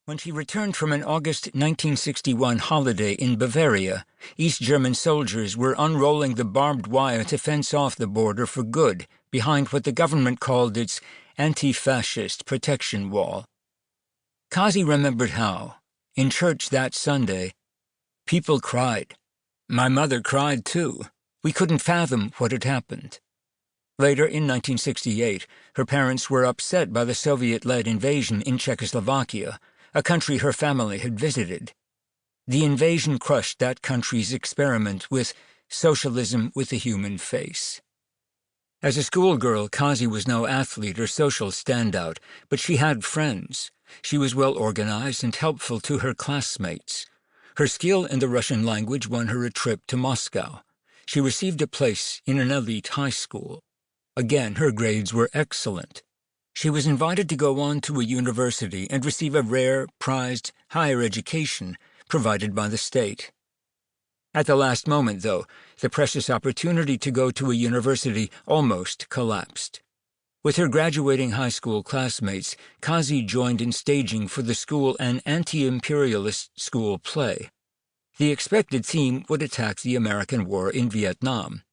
When she returned from an August 1961 holiday in Bavaria, East German soldiers were unrolling the barbed wire to fence off the border for good behind what the government called its anti-fascist protection wall. Kazi remembered how, in church that Sunday, people cried. My mother cried too. We couldn't fathom what had happened. Later, in 1968, her parents were upset by the Soviet-led invasion in Czechoslovakia, a country her family had visited. The invasion crushed that country's experiment with socialism with a human face. As a schoolgirl, Kazi was no athlete or social standout, but she had friends. She was well organized and helpful to her classmates. Her skill in the Russian language won her a trip to Moscow. She received a place in an elite high school. Again, her grades were excellent. She was invited to go on to a university and receive a rare, prized higher education provided by the state. At the last moment, though, the precious opportunity to go to a university almost collapsed. With her graduating high school classmates, Kazi joined in staging for the school an anti-imperialist school play. The expected theme would attack the American war in Vietnam.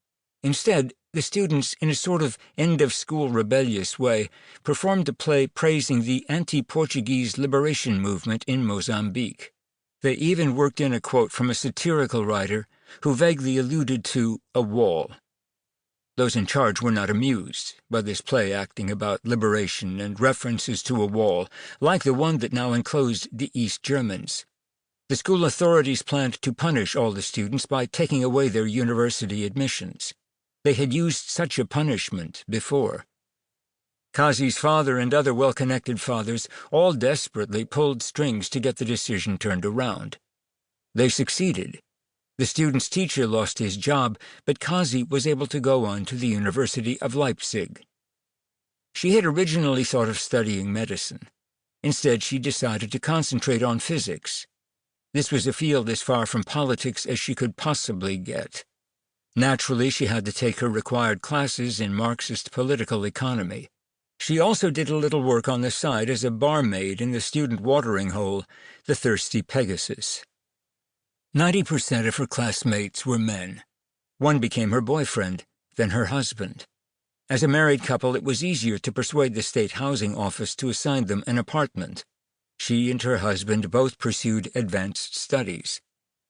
Instead, the students, in a sort of end-of-school rebellious way, performed a play praising the anti-Portuguese liberation movement in Mozambique. They even worked in a quote from a satirical writer who vaguely alluded to a wall. Those in charge were not amused by this play acting about liberation and references to a wall, like the one that now enclosed the East Germans. The school authorities planned to punish all the students by taking away their university admissions. They had used such a punishment before. Kazi's father and other well-connected fathers all desperately pulled strings to get the decision turned around. They succeeded. The student's teacher lost his job, but Kazi was able to go on to the University of Leipzig. She had originally thought of studying medicine. Instead, she decided to concentrate on physics. This was a field as far from politics as she could possibly get. Naturally, she had to take her required classes in Marxist political economy. She also did a little work on the side as a barmaid in the student watering hole, the Thirsty Pegasus. 90% of her classmates were men. One became her boyfriend, then her husband. As a married couple, it was easier to persuade the state housing office to assign them an apartment. She and her husband both pursued advanced studies.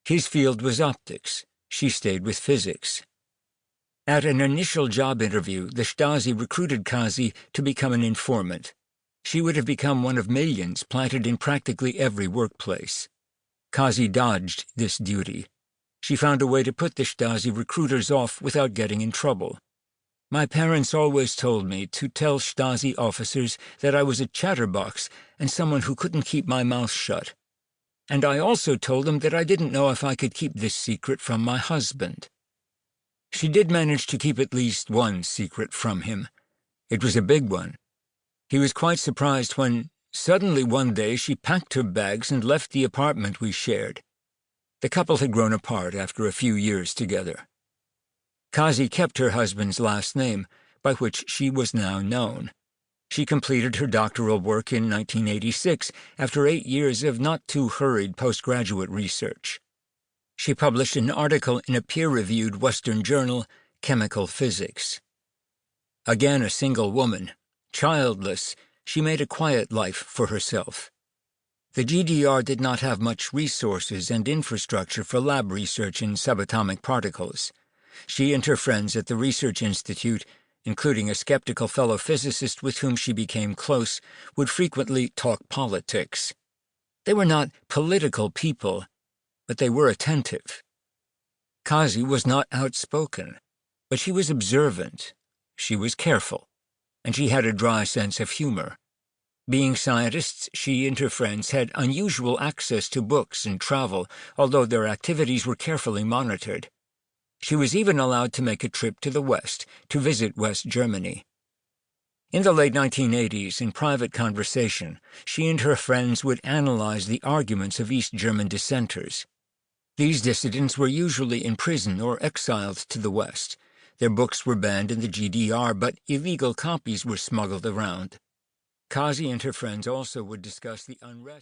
His field was optics. She stayed with physics. At an initial job interview, the Stasi recruited Kazi to become an informant. She would have become one of millions planted in practically every workplace. Kazi dodged this duty. She found a way to put the Stasi recruiters off without getting in trouble. My parents always told me to tell Stasi officers that I was a chatterbox and someone who couldn't keep my mouth shut. And I also told them that I didn't know if I could keep this secret from my husband. She did manage to keep at least one secret from him. It was a big one. He was quite surprised when, suddenly one day, she packed her bags and left the apartment we shared. The couple had grown apart after a few years together. Kazi kept her husband's last name, by which she was now known. She completed her doctoral work in 1986 after 8 years of not-too-hurried postgraduate research. She published an article in a peer-reviewed Western journal, Chemical Physics. Again a single woman, childless, she made a quiet life for herself. The GDR did not have much resources and infrastructure for lab research in subatomic particles. She and her friends at the Research Institute, including a skeptical fellow physicist with whom she became close, would frequently talk politics. They were not political people, but they were attentive. Kazi was not outspoken, but she was observant, she was careful, and she had a dry sense of humor. Being scientists, she and her friends had unusual access to books and travel, although their activities were carefully monitored. She was even allowed to make a trip to the West to visit West Germany. In the late 1980s, in private conversation, she and her friends would analyze the arguments of East German dissenters. These dissidents were usually in prison or exiled to the West. Their books were banned in the GDR, but illegal copies were smuggled around. Kazi and her friends also would discuss the unrest.